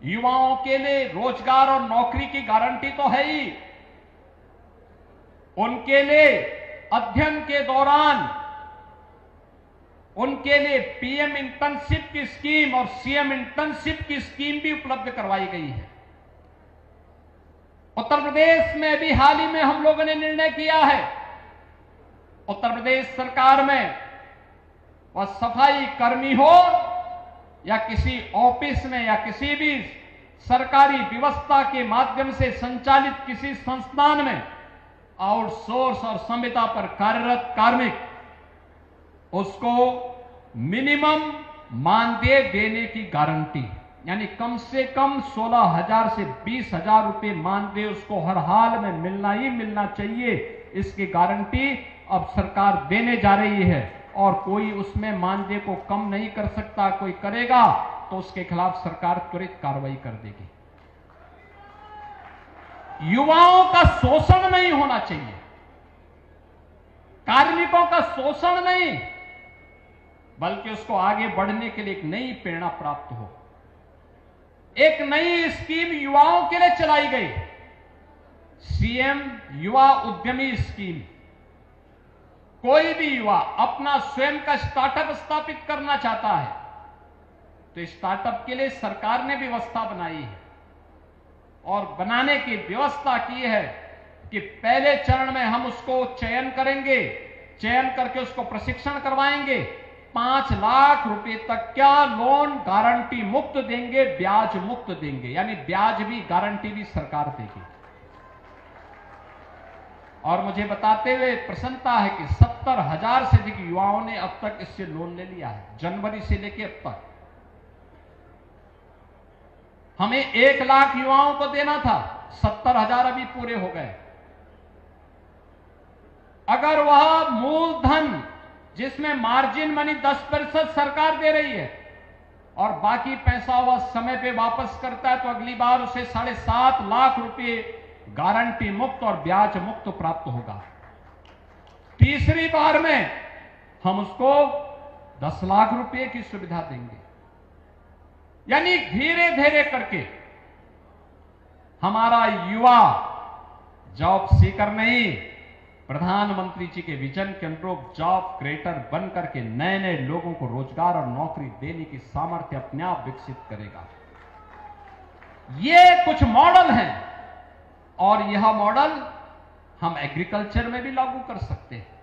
युवाओं के लिए रोजगार और नौकरी की गारंटी तो है ही, उनके लिए अध्ययन के दौरान उनके लिए पीएम इंटर्नशिप की स्कीम और सीएम इंटर्नशिप की स्कीम भी उपलब्ध करवाई गई है। उत्तर प्रदेश में भी हाल ही में हम लोगों ने निर्णय किया है, उत्तर प्रदेश सरकार में वह सफाई कर्मी हो या किसी ऑफिस में या किसी भी सरकारी व्यवस्था के माध्यम से संचालित किसी संस्थान में आउटसोर्स और संविदा पर कार्यरत कार्मिक, उसको मिनिमम मानदेय देने की गारंटी, यानी कम से कम 16,000 से 20,000 रुपए मानदेय उसको हर हाल में मिलना ही मिलना चाहिए। इसकी गारंटी अब सरकार देने जा रही है और कोई उसमें मानदेय को कम नहीं कर सकता। कोई करेगा तो उसके खिलाफ सरकार त्वरित कार्रवाई कर देगी। युवाओं का शोषण नहीं होना चाहिए, कार्मिकों का शोषण नहीं, बल्कि उसको आगे बढ़ने के लिए एक नई प्रेरणा प्राप्त हो। एक नई स्कीम युवाओं के लिए चलाई गई, सीएम युवा उद्यमी स्कीम। कोई भी युवा अपना स्वयं का स्टार्टअप स्थापित करना चाहता है तो स्टार्टअप के लिए सरकार ने व्यवस्था बनाई है और बनाने की व्यवस्था की है कि पहले चरण में हम उसको चयन करेंगे, चयन करके उसको प्रशिक्षण करवाएंगे, 5 लाख रुपए तक क्या लोन गारंटी मुक्त देंगे, ब्याज मुक्त देंगे, यानी ब्याज भी गारंटी भी सरकार देगी। और मुझे बताते हुए प्रसन्नता है कि 70,000 से अधिक युवाओं ने अब तक इससे लोन ले लिया है, जनवरी से लेकर अब तक। हमें 1 लाख युवाओं को देना था, 70,000 अभी पूरे हो गए। अगर वह मूलधन जिसमें मार्जिन मनी 10% सरकार दे रही है और बाकी पैसा वह समय पे वापस करता है तो अगली बार उसे 7.5 लाख रुपए गारंटी मुक्त और ब्याज मुक्त प्राप्त होगा। तीसरी बार में हम उसको 10 लाख रुपए की सुविधा देंगे। यानी धीरे धीरे करके हमारा युवा जॉब सीकर नहीं, प्रधानमंत्री जी के विजन के अनुरूप जॉब क्रिएटर बन करके नए नए लोगों को रोजगार और नौकरी देने की सामर्थ्य अपने आप विकसित करेगा। ये कुछ मॉडल हैं और यह मॉडल हम एग्रीकल्चर में भी लागू कर सकते हैं।